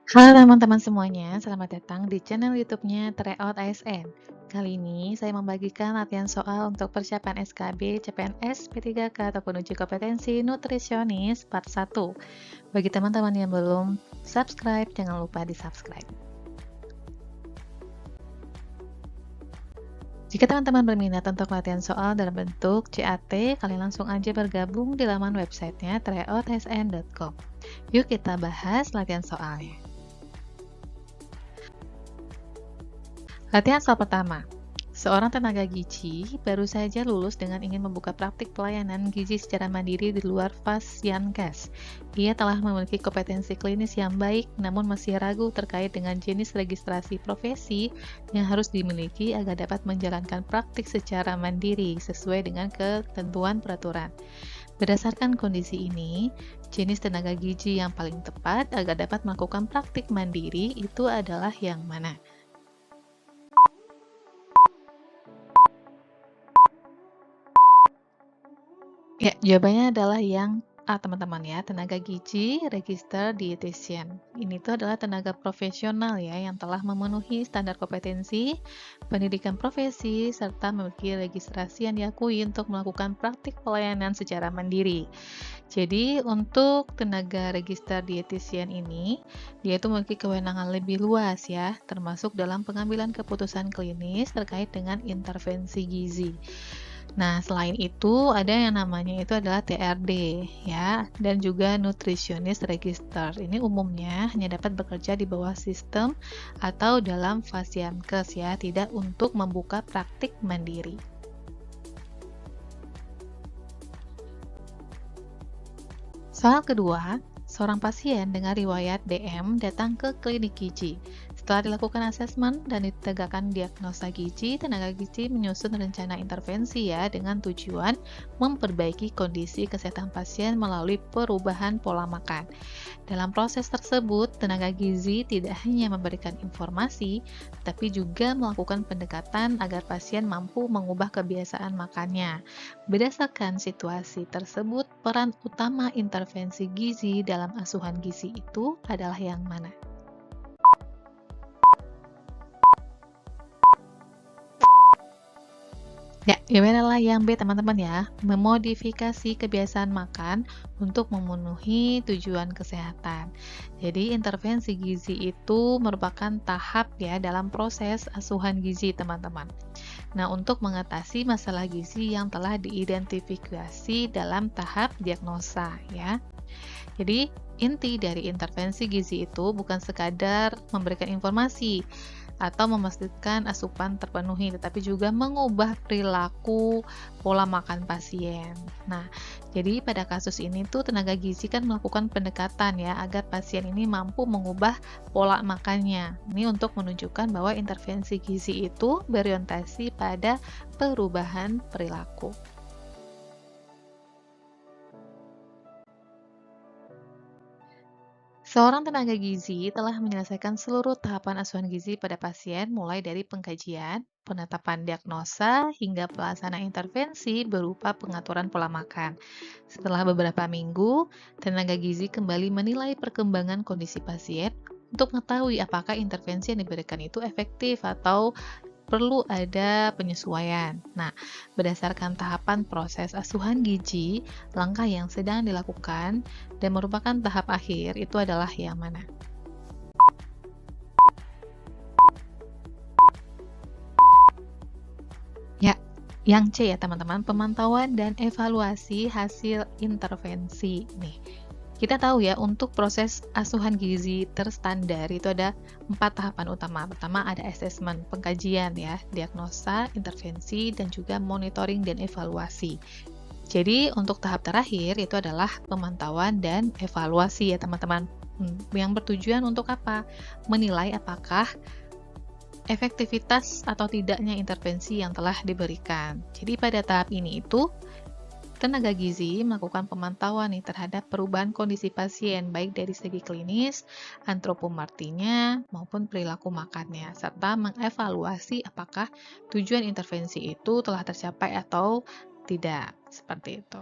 Halo teman-teman semuanya, selamat datang di channel YouTube-nya Tryout ASN. Kali ini saya membagikan latihan soal untuk persiapan SKB, CPNS, P3K ataupun uji kompetensi nutrisionis part 1. Bagi teman-teman yang belum subscribe, jangan lupa di-subscribe. Jika teman-teman berminat untuk latihan soal dalam bentuk CAT, kalian langsung aja bergabung di laman websitenya tryoutasn.com. Yuk kita bahas latihan soalnya. Latihan soal pertama. Seorang tenaga gizi baru saja lulus dengan ingin membuka praktik pelayanan gizi secara mandiri di luar Fasyankes. Ia telah memiliki kompetensi klinis yang baik, namun masih ragu terkait dengan jenis registrasi profesi yang harus dimiliki agar dapat menjalankan praktik secara mandiri sesuai dengan ketentuan peraturan. Berdasarkan kondisi ini, jenis tenaga gizi yang paling tepat agar dapat melakukan praktik mandiri itu adalah yang mana? Ya, jawabannya adalah yang A, teman-teman ya, tenaga gizi register dietitian. Ini tuh adalah tenaga profesional ya yang telah memenuhi standar kompetensi, pendidikan profesi, serta memiliki registrasi yang diakui untuk melakukan praktik pelayanan secara mandiri. Jadi, untuk tenaga register dietitian ini, dia itu memiliki kewenangan lebih luas ya, termasuk dalam pengambilan keputusan klinis terkait dengan intervensi gizi. Nah, selain itu ada yang namanya itu adalah TRD ya, dan juga nutritionist register. Ini umumnya hanya dapat bekerja di bawah sistem atau dalam Fasyankes ya, tidak untuk membuka praktik mandiri. Soal kedua, seorang pasien dengan riwayat DM datang ke klinik gizi. Setelah dilakukan asesmen dan ditegakkan diagnosa gizi, tenaga gizi menyusun rencana intervensi ya dengan tujuan memperbaiki kondisi kesehatan pasien melalui perubahan pola makan. Dalam proses tersebut, tenaga gizi tidak hanya memberikan informasi, tapi juga melakukan pendekatan agar pasien mampu mengubah kebiasaan makannya. Berdasarkan situasi tersebut, peran utama intervensi gizi dalam asuhan gizi itu adalah yang mana? Ya, jawabannya adalah yang B, teman-teman ya. Memodifikasi kebiasaan makan untuk memenuhi tujuan kesehatan. Jadi, intervensi gizi itu merupakan tahap ya dalam proses asuhan gizi, teman-teman. Nah, untuk mengatasi masalah gizi yang telah diidentifikasi dalam tahap diagnosa ya. Jadi, inti dari intervensi gizi itu bukan sekadar memberikan informasi atau memastikan asupan terpenuhi, tetapi juga mengubah perilaku pola makan pasien. Nah, jadi pada kasus ini tuh tenaga gizi kan melakukan pendekatan ya agar pasien ini mampu mengubah pola makannya. Ini untuk menunjukkan bahwa intervensi gizi itu berorientasi pada perubahan perilaku. Seorang tenaga gizi telah menyelesaikan seluruh tahapan asuhan gizi pada pasien, mulai dari pengkajian, penetapan diagnosa, hingga pelaksanaan intervensi berupa pengaturan pola makan. Setelah beberapa minggu, tenaga gizi kembali menilai perkembangan kondisi pasien untuk mengetahui apakah intervensi yang diberikan itu efektif atau perlu ada penyesuaian. Nah, berdasarkan tahapan proses asuhan gizi, langkah yang sedang dilakukan dan merupakan tahap akhir itu adalah yang mana? Ya, yang C ya teman-teman, pemantauan dan evaluasi hasil intervensi. Nih, kita tahu ya, untuk proses asuhan gizi terstandar itu ada 4 tahapan utama. Pertama ada asesmen, pengkajian ya, diagnosa, intervensi, dan juga monitoring dan evaluasi. Jadi untuk tahap terakhir itu adalah pemantauan dan evaluasi ya teman-teman. Yang bertujuan untuk apa? Menilai apakah efektivitas atau tidaknya intervensi yang telah diberikan. Jadi pada tahap ini itu tenaga gizi melakukan pemantauan nih terhadap perubahan kondisi pasien, baik dari segi klinis, antropometrinya, maupun perilaku makannya, serta mengevaluasi apakah tujuan intervensi itu telah tercapai atau tidak. Seperti itu.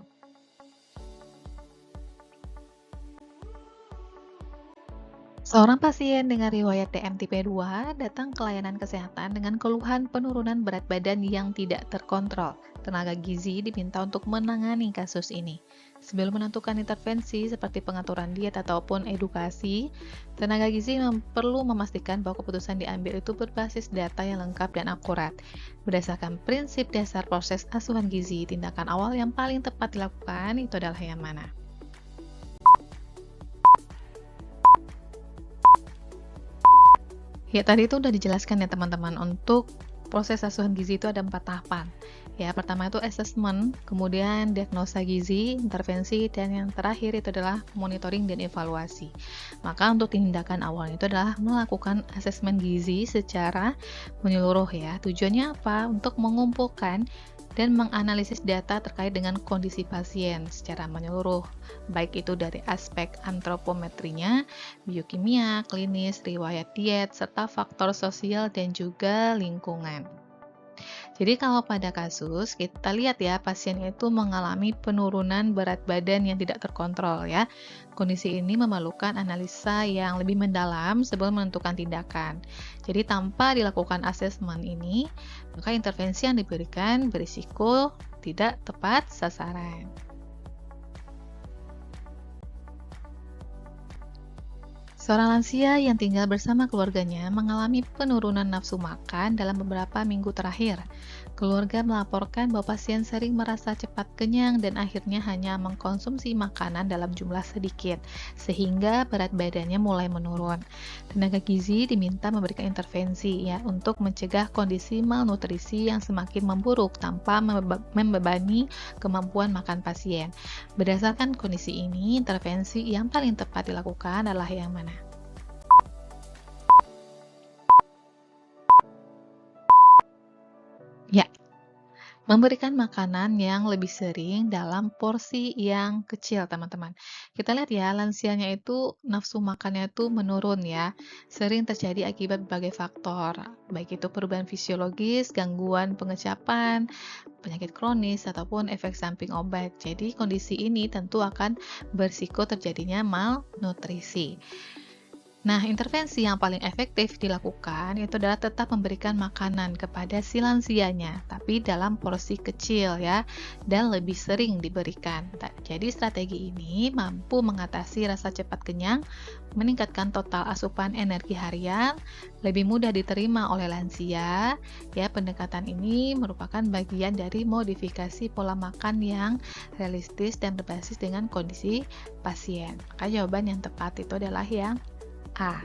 Seorang pasien dengan riwayat DM tipe 2 datang ke layanan kesehatan dengan keluhan penurunan berat badan yang tidak terkontrol. Tenaga gizi diminta untuk menangani kasus ini. Sebelum menentukan intervensi seperti pengaturan diet ataupun edukasi, tenaga gizi perlu memastikan bahwa keputusan diambil itu berbasis data yang lengkap dan akurat. Berdasarkan prinsip dasar proses asuhan gizi, tindakan awal yang paling tepat dilakukan itu adalah yang mana? Ya, tadi itu udah dijelaskan ya teman-teman, untuk proses asuhan gizi itu ada 4 tahapan. Ya, pertama itu assessment, kemudian diagnosa gizi, intervensi, dan yang terakhir itu adalah monitoring dan evaluasi. Maka untuk tindakan awal itu adalah melakukan asesmen gizi secara menyeluruh ya. Tujuannya apa? Untuk mengumpulkan dan menganalisis data terkait dengan kondisi pasien secara menyeluruh, baik itu dari aspek antropometrinya, biokimia, klinis, riwayat diet, serta faktor sosial dan juga lingkungan. Jadi kalau pada kasus, kita lihat ya, pasien itu mengalami penurunan berat badan yang tidak terkontrol ya. Kondisi ini memerlukan analisa yang lebih mendalam sebelum menentukan tindakan. Jadi tanpa dilakukan asesmen ini, maka intervensi yang diberikan berisiko tidak tepat sasaran. Seorang lansia yang tinggal bersama keluarganya mengalami penurunan nafsu makan dalam beberapa minggu terakhir. Keluarga melaporkan bahwa pasien sering merasa cepat kenyang dan akhirnya hanya mengkonsumsi makanan dalam jumlah sedikit, sehingga berat badannya mulai menurun. Tenaga gizi diminta memberikan intervensi ya untuk mencegah kondisi malnutrisi yang semakin memburuk tanpa membebani kemampuan makan pasien. Berdasarkan kondisi ini, intervensi yang paling tepat dilakukan adalah yang mana? Ya, memberikan makanan yang lebih sering dalam porsi yang kecil, teman-teman. Kita lihat ya, lansianya itu nafsu makannya itu menurun ya. Sering terjadi akibat berbagai faktor, baik itu perubahan fisiologis, gangguan pengecapan, penyakit kronis, ataupun efek samping obat. Jadi kondisi ini tentu akan berisiko terjadinya malnutrisi. Nah, intervensi yang paling efektif dilakukan itu adalah tetap memberikan makanan kepada si lansianya, tapi dalam porsi kecil ya, dan lebih sering diberikan. Jadi strategi ini mampu mengatasi rasa cepat kenyang, meningkatkan total asupan energi harian, lebih mudah diterima oleh lansia. Ya, pendekatan ini merupakan bagian dari modifikasi pola makan yang realistis dan berbasis dengan kondisi pasien. Maka jawaban yang tepat itu adalah yang A.